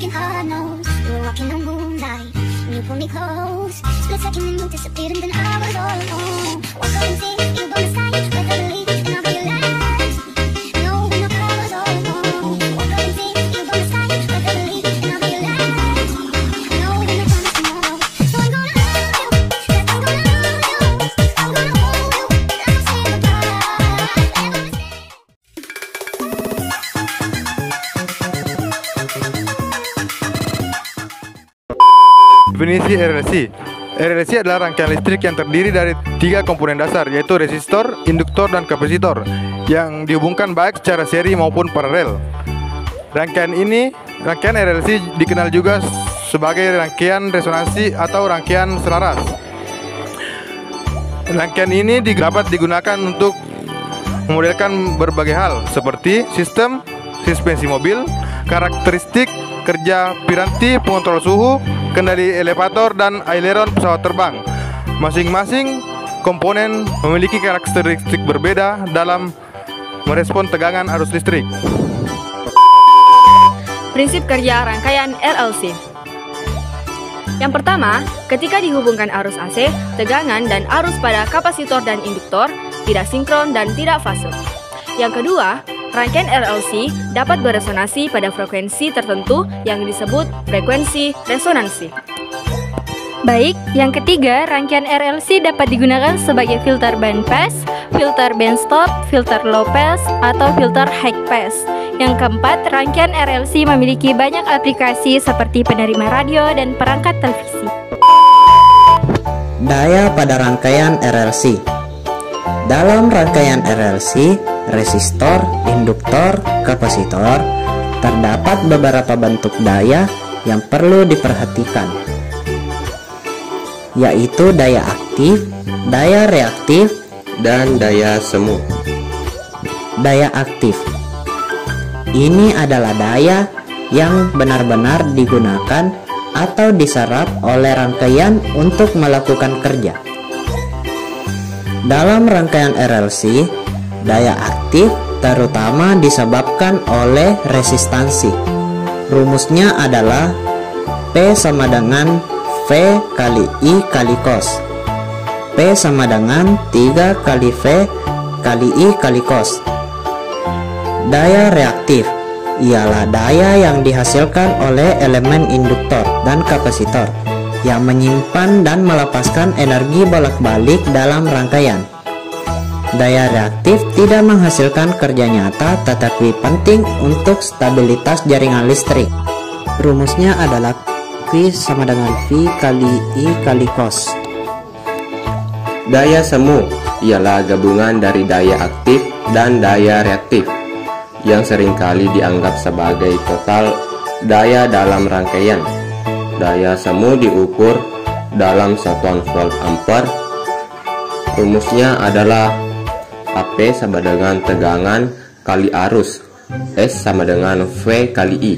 working hard knows we were walking on moonlight. You pulled me close, split second and you disappeared, and then I was all alone. Walk up and see you by my side, with the belief, and I realized no, when the car was all alone. Walk up and see you by my side, with the belief, and I realized no, when the time is tomorrow. So I'm gonna love you, yes, I'm gonna love you. I'm gonna hold you, and I'll say goodbye. I'm gonna stay. Definisi RLC. RLC adalah rangkaian listrik yang terdiri dari 3 komponen dasar, yaitu resistor, induktor, dan kapasitor, yang dihubungkan baik secara seri maupun paralel. Rangkaian RLC dikenal juga sebagai rangkaian resonansi atau rangkaian selaras. Rangkaian ini dapat digunakan untuk memodelkan berbagai hal, seperti sistem suspensi mobil, karakteristik kerja piranti pengontrol suhu, kendali elevator, dan aileron pesawat terbang. Masing-masing komponen memiliki karakteristik berbeda dalam merespon tegangan arus listrik. Prinsip kerja rangkaian RLC. Yang pertama, ketika dihubungkan arus AC, tegangan dan arus pada kapasitor dan induktor tidak sinkron dan tidak fase. Yang kedua, rangkaian RLC dapat beresonansi pada frekuensi tertentu yang disebut frekuensi resonansi. Baik, yang ketiga, rangkaian RLC dapat digunakan sebagai filter band pass, filter band stop, filter low pass, atau filter high pass. Yang keempat, rangkaian RLC memiliki banyak aplikasi seperti penerima radio dan perangkat televisi. Daya pada rangkaian RLC. Dalam rangkaian RLC, resistor, induktor, kapasitor, terdapat beberapa bentuk daya yang perlu diperhatikan, yaitu daya aktif, daya reaktif, dan daya semu. Daya aktif ini adalah daya yang benar-benar digunakan atau diserap oleh rangkaian untuk melakukan kerja. Dalam rangkaian RLC, daya aktif terutama disebabkan oleh resistansi. Rumusnya adalah P sama dengan V kali I kali cos. P sama dengan 3 kali V kali I kali cos. Daya reaktif ialah daya yang dihasilkan oleh elemen induktor dan kapasitor yang menyimpan dan melepaskan energi bolak-balik dalam rangkaian. Daya reaktif tidak menghasilkan kerja nyata tetapi penting untuk stabilitas jaringan listrik. Rumusnya adalah Q sama dengan V kali I kali cos. Daya semu ialah gabungan dari daya aktif dan daya reaktif yang seringkali dianggap sebagai total daya dalam rangkaian. Daya semu diukur dalam satuan volt ampere. Rumusnya adalah AP sama dengan tegangan kali arus, S sama dengan V kali I.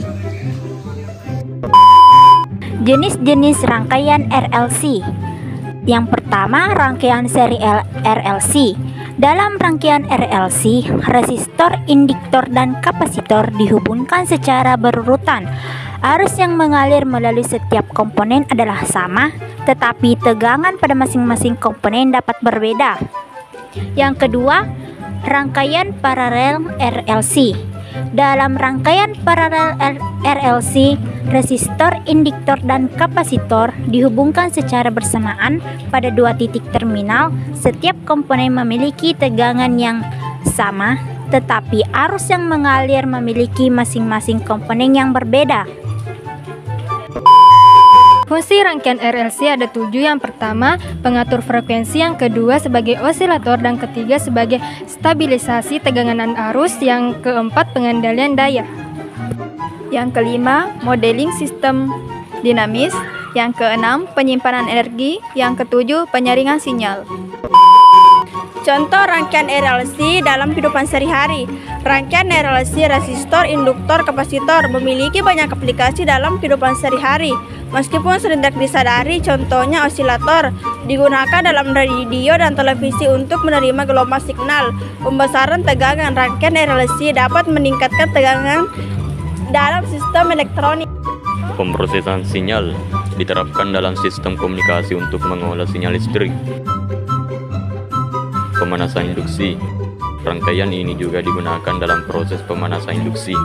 Jenis-jenis rangkaian RLC. Yang pertama, rangkaian seri RLC. Dalam rangkaian RLC, resistor, induktor, dan kapasitor dihubungkan secara berurutan. Arus yang mengalir melalui setiap komponen adalah sama, tetapi tegangan pada masing-masing komponen dapat berbeda. Yang kedua, rangkaian paralel RLC. Dalam rangkaian paralel RLC, resistor, induktor, dan kapasitor dihubungkan secara bersamaan pada 2 titik terminal. Setiap komponen memiliki tegangan yang sama, tetapi arus yang mengalir memiliki masing-masing komponen yang berbeda. Fungsi rangkaian RLC ada 7. Yang pertama, pengatur frekuensi. Yang kedua, sebagai osilator. Dan ketiga, sebagai stabilisasi tegangan arus. Yang keempat, pengendalian daya. Yang kelima, modeling sistem dinamis. Yang keenam, penyimpanan energi. Yang ketujuh, penyaringan sinyal. Contoh rangkaian RLC dalam kehidupan sehari-hari. Rangkaian RLC, resistor, induktor, kapasitor memiliki banyak aplikasi dalam kehidupan sehari-hari. Meskipun sering tidak disadari, contohnya osilator digunakan dalam radio dan televisi untuk menerima gelombang signal. Pembesaran tegangan rangkaian RLC dapat meningkatkan tegangan dalam sistem elektronik. Pemrosesan sinyal diterapkan dalam sistem komunikasi untuk mengolah sinyal listrik. Pemanasan induksi. Rangkaian ini juga digunakan dalam proses pemanasan induksi.